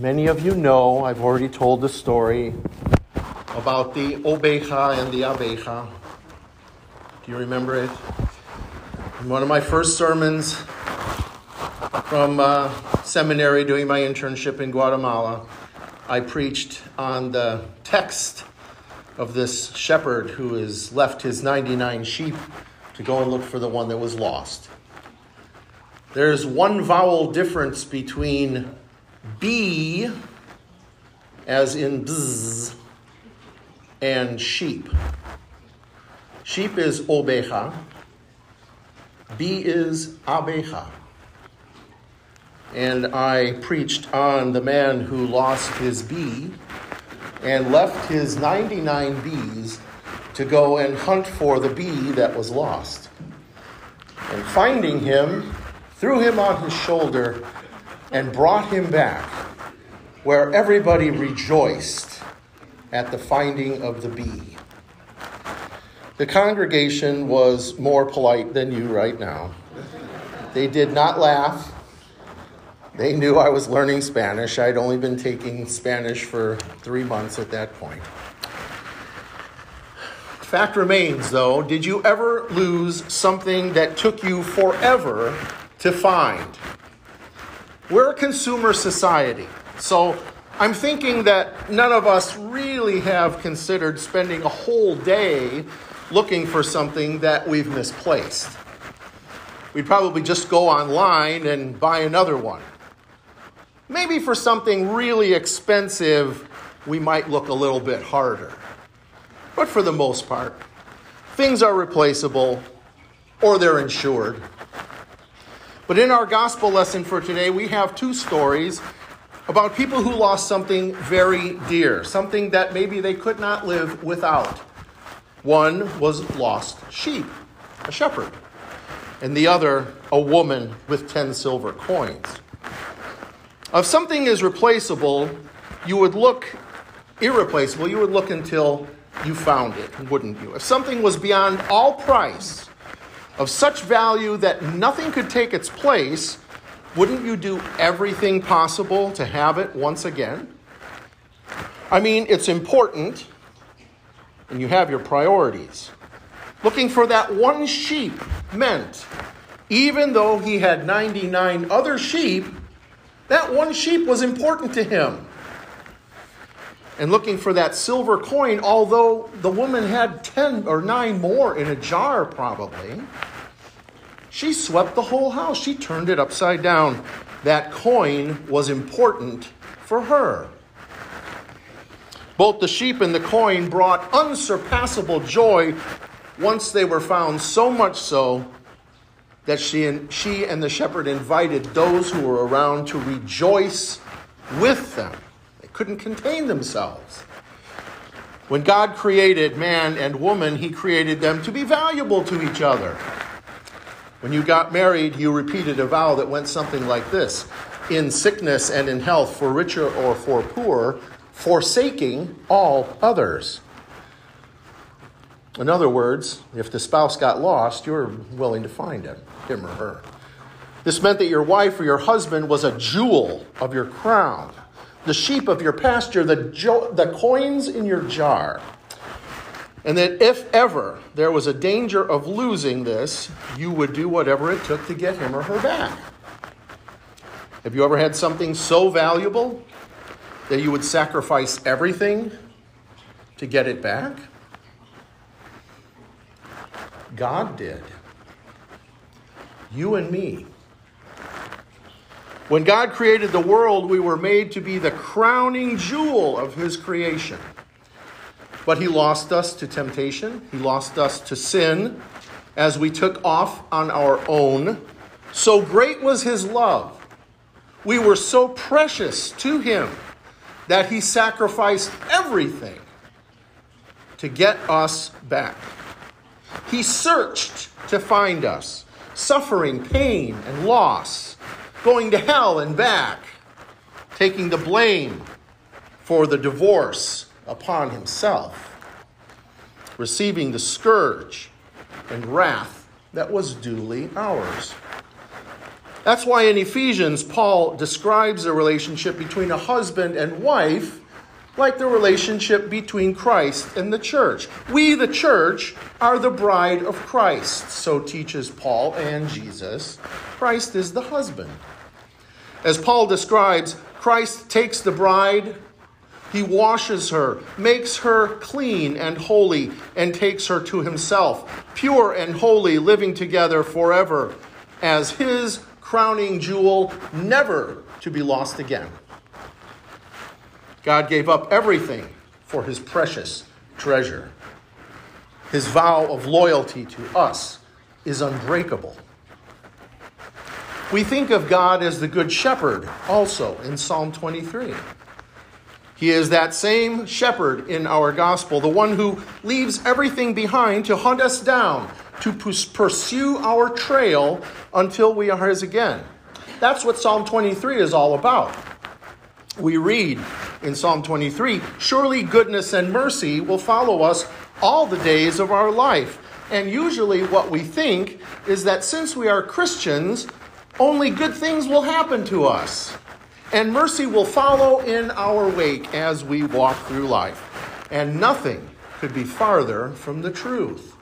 Many of you know, I've already told the story about the oveja and the abeja. Do you remember it? In one of my first sermons from seminary doing my internship in Guatemala, I preached on the text of this shepherd who has left his 99 sheep to go and look for the one that was lost. There's one vowel difference between B, as in bzz, and sheep. Sheep is oveja. B is abeja. And I preached on the man who lost his bee and left his 99 bees to go and hunt for the bee that was lost. And finding him, threw him on his shoulder and brought him back, where everybody rejoiced at the finding of the bee. The congregation was more polite than you right now. They did not laugh. They knew I was learning Spanish. I'd only been taking Spanish for 3 months at that point. Fact remains, though, did you ever lose something that took you forever to find? We're a consumer society, so I'm thinking that none of us really have considered spending a whole day looking for something that we've misplaced. We'd probably just go online and buy another one. Maybe for something really expensive, we might look a little bit harder. But for the most part, things are replaceable or they're insured. But in our gospel lesson for today, we have two stories about people who lost something very dear, something that maybe they could not live without. One was lost sheep, a shepherd, and the other, a woman with 10 silver coins. If something is irreplaceable, you would look until you found it, wouldn't you? If something was beyond all price, of such value that nothing could take its place, wouldn't you do everything possible to have it once again? I mean, it's important, and you have your priorities. Looking for that one sheep meant, even though he had 99 other sheep, that one sheep was important to him. And looking for that silver coin, although the woman had 10 or 9 more in a jar probably, she swept the whole house. She turned it upside down. That coin was important for her. Both the sheep and the coin brought unsurpassable joy once they were found, so much so that she and the shepherd invited those who were around to rejoice with them. Couldn't contain themselves. When God created man and woman, he created them to be valuable to each other. When you got married, you repeated a vow that went something like this: in sickness and in health, for richer or for poor, forsaking all others. In other words, if the spouse got lost, you're willing to find him or her. This meant that your wife or your husband was a jewel of your crown, the sheep of your pasture, the coins in your jar. And that if ever there was a danger of losing this, you would do whatever it took to get him or her back. Have you ever had something so valuable that you would sacrifice everything to get it back? God did. You and me. When God created the world, we were made to be the crowning jewel of his creation. But he lost us to temptation. He lost us to sin as we took off on our own. So great was his love. We were so precious to him that he sacrificed everything to get us back. He searched to find us, suffering pain and loss, going to hell and back, taking the blame for the divorce upon himself, receiving the scourge and wrath that was duly ours. That's why in Ephesians, Paul describes the relationship between a husband and wife like the relationship between Christ and the church. We, the church, are the bride of Christ. So teaches Paul and Jesus. Christ is the husband. As Paul describes, Christ takes the bride, he washes her, makes her clean and holy, and takes her to himself, pure and holy, living together forever, as his crowning jewel, never to be lost again. God gave up everything for his precious treasure. His vow of loyalty to us is unbreakable. We think of God as the good shepherd also in Psalm 23. He is that same shepherd in our gospel, the one who leaves everything behind to hunt us down, to pursue our trail until we are his again. That's what Psalm 23 is all about. We read in Psalm 23, surely goodness and mercy will follow us all the days of our life. And usually what we think is that since we are Christians, only good things will happen to us. And mercy will follow in our wake as we walk through life. And nothing could be farther from the truth.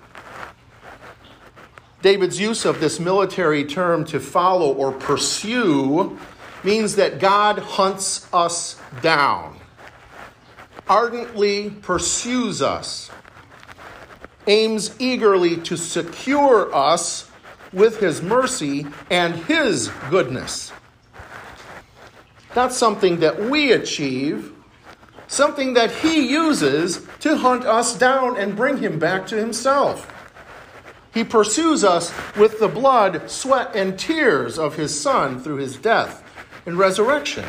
David's use of this military term to follow or pursue means that God hunts us down, ardently pursues us, aims eagerly to secure us with his mercy and his goodness. Not something that we achieve, something that he uses to hunt us down and bring him back to himself. He pursues us with the blood, sweat, and tears of his Son through his death and resurrection.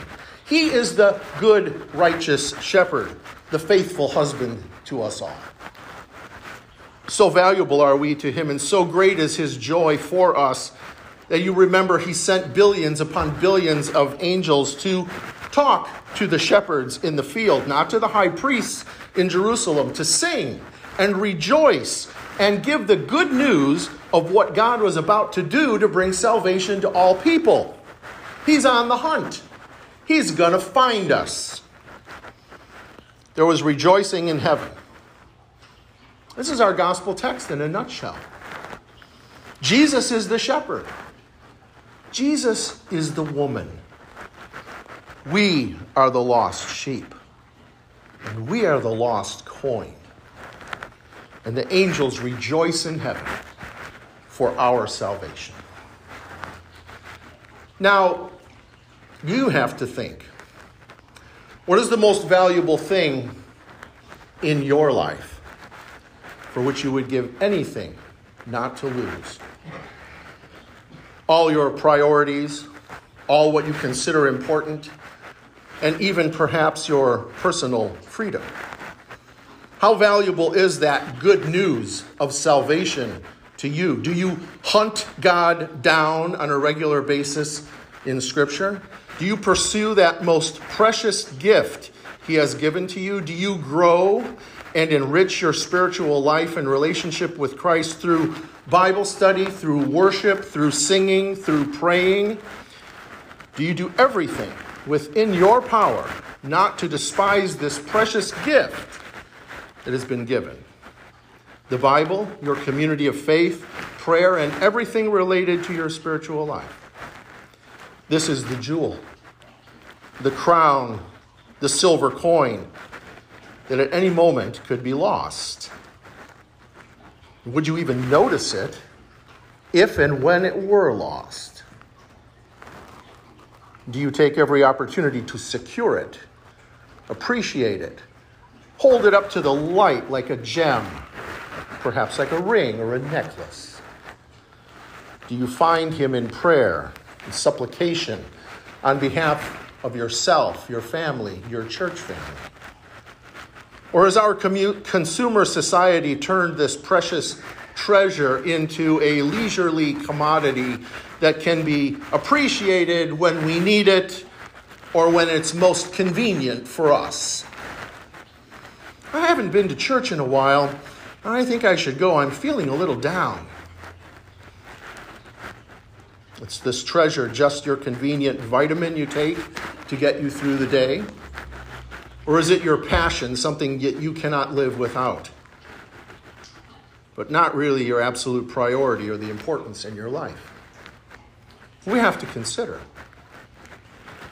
He is the good, righteous shepherd, the faithful husband to us all. So valuable are we to him, and so great is his joy for us, that you remember he sent billions upon billions of angels to talk to the shepherds in the field, not to the high priests in Jerusalem, to sing and rejoice and give the good news of what God was about to do to bring salvation to all people. He's on the hunt. He's going to find us. There was rejoicing in heaven. This is our gospel text in a nutshell. Jesus is the shepherd. Jesus is the woman. We are the lost sheep. And we are the lost coin. And the angels rejoice in heaven for our salvation. Now, you have to think, what is the most valuable thing in your life for which you would give anything not to lose? All your priorities, all what you consider important, and even perhaps your personal freedom. How valuable is that good news of salvation to you? Do you hunt God down on a regular basis in Scripture? Do you pursue that most precious gift he has given to you? Do you grow and enrich your spiritual life and relationship with Christ through Bible study, through worship, through singing, through praying? Do you do everything within your power not to despise this precious gift that has been given? The Bible, your community of faith, prayer, and everything related to your spiritual life. This is the jewel, the crown, the silver coin that at any moment could be lost. Would you even notice it if and when it were lost? Do you take every opportunity to secure it, appreciate it, hold it up to the light like a gem, perhaps like a ring or a necklace? Do you find him in prayer and supplication on behalf of yourself, your family, your church family? Or has our consumer society turned this precious treasure into a leisurely commodity that can be appreciated when we need it or when it's most convenient for us? I haven't been to church in a while. I think I should go. I'm feeling a little down. Is this treasure just your convenient vitamin you take to get you through the day? Or is it your passion, something that you cannot live without, but not really your absolute priority or the importance in your life? We have to consider.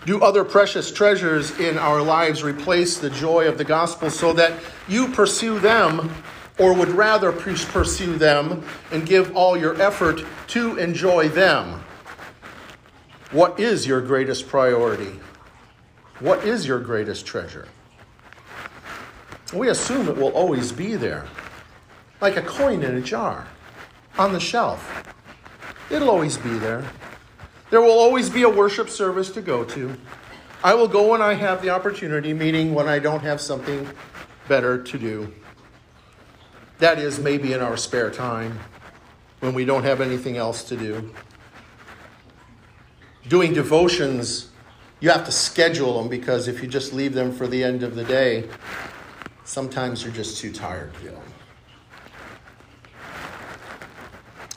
Do other precious treasures in our lives replace the joy of the gospel so that you pursue them, or would rather pursue them and give all your effort to enjoy them? What is your greatest priority? What is your greatest treasure? We assume it will always be there, like a coin in a jar, on the shelf. It'll always be there. There will always be a worship service to go to. I will go when I have the opportunity, meaning when I don't have something better to do. That is, maybe in our spare time, when we don't have anything else to do. Doing devotions, you have to schedule them, because if you just leave them for the end of the day, sometimes you're just too tired to do them.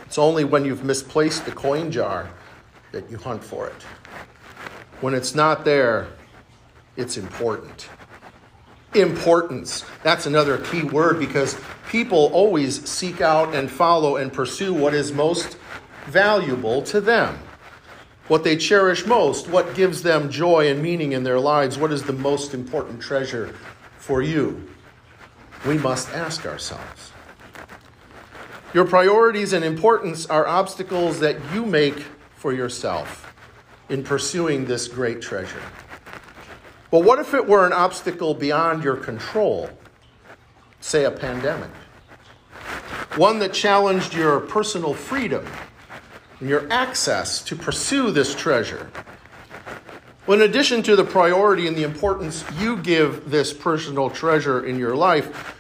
It's only when you've misplaced the coin jar that you hunt for it. When it's not there, it's important. Importance. That's another key word, because people always seek out and follow and pursue what is most valuable to them. What they cherish most, what gives them joy and meaning in their lives, what is the most important treasure for you? We must ask ourselves. Your priorities and importance are obstacles that you make for yourself in pursuing this great treasure. But what if it were an obstacle beyond your control? Say a pandemic. One that challenged your personal freedom and your access to pursue this treasure. Well, in addition to the priority and the importance you give this personal treasure in your life,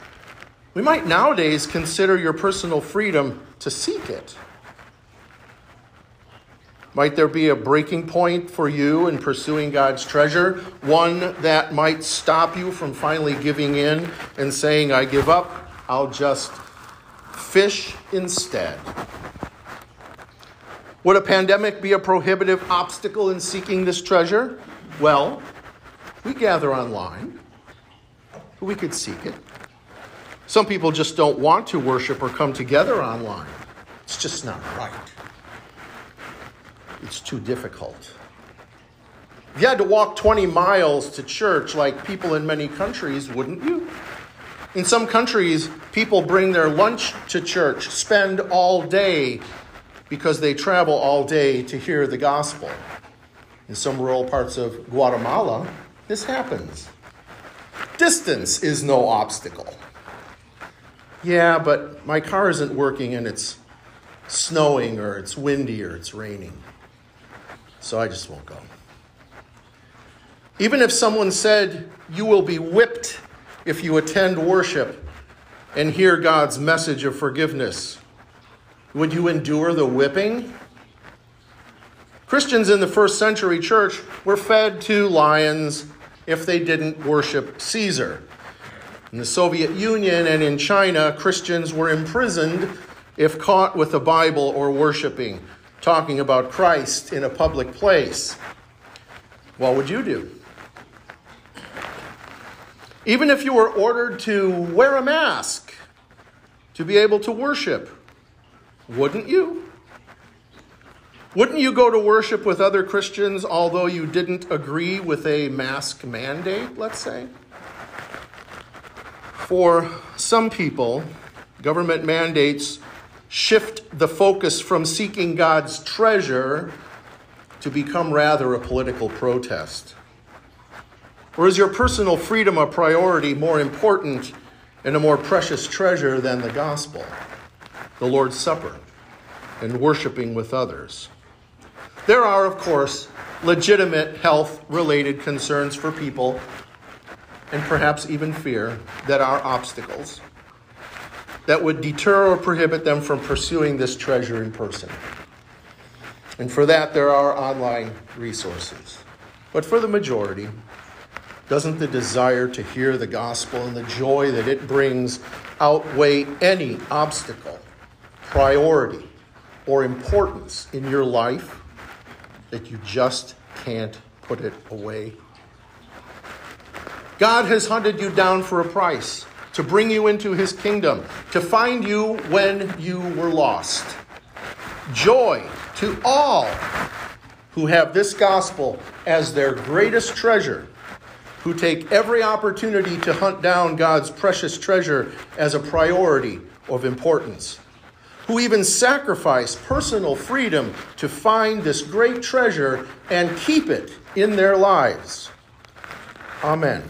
we might nowadays consider your personal freedom to seek it. Might there be a breaking point for you in pursuing God's treasure? One that might stop you from finally giving in and saying, I give up, I'll just fish instead. Would a pandemic be a prohibitive obstacle in seeking this treasure? Well, we gather online. We could seek it. Some people just don't want to worship or come together online. It's just not right. It's too difficult. If you had to walk 20 miles to church like people in many countries, wouldn't you? In some countries, people bring their lunch to church, spend all day because they travel all day to hear the gospel. In some rural parts of Guatemala, this happens. Distance is no obstacle. Yeah, but my car isn't working and it's snowing or it's windy or it's raining. So I just won't go. Even if someone said you will be whipped if you attend worship and hear God's message of forgiveness, would you endure the whipping? Christians in the first century church were fed to lions if they didn't worship Caesar. In the Soviet Union and in China, Christians were imprisoned if caught with a Bible or worshiping, talking about Christ in a public place. What would you do? Even if you were ordered to wear a mask to be able to worship, wouldn't you? Wouldn't you go to worship with other Christians although you didn't agree with a mask mandate, let's say? For some people, government mandates shift the focus from seeking God's treasure to become rather a political protest. Or is your personal freedom a priority more important and a more precious treasure than the gospel, the Lord's Supper, and worshiping with others? There are, of course, legitimate health-related concerns for people, and perhaps even fear, that are obstacles that would deter or prohibit them from pursuing this treasure in person. And for that, there are online resources. But for the majority, doesn't the desire to hear the gospel and the joy that it brings outweigh any obstacle, priority, or importance in your life that you just can't put it away. God has hunted you down for a price, to bring you into his kingdom, to find you when you were lost. Joy to all who have this gospel as their greatest treasure, who take every opportunity to hunt down God's precious treasure as a priority of importance, who even sacrifice personal freedom to find this great treasure and keep it in their lives. Amen.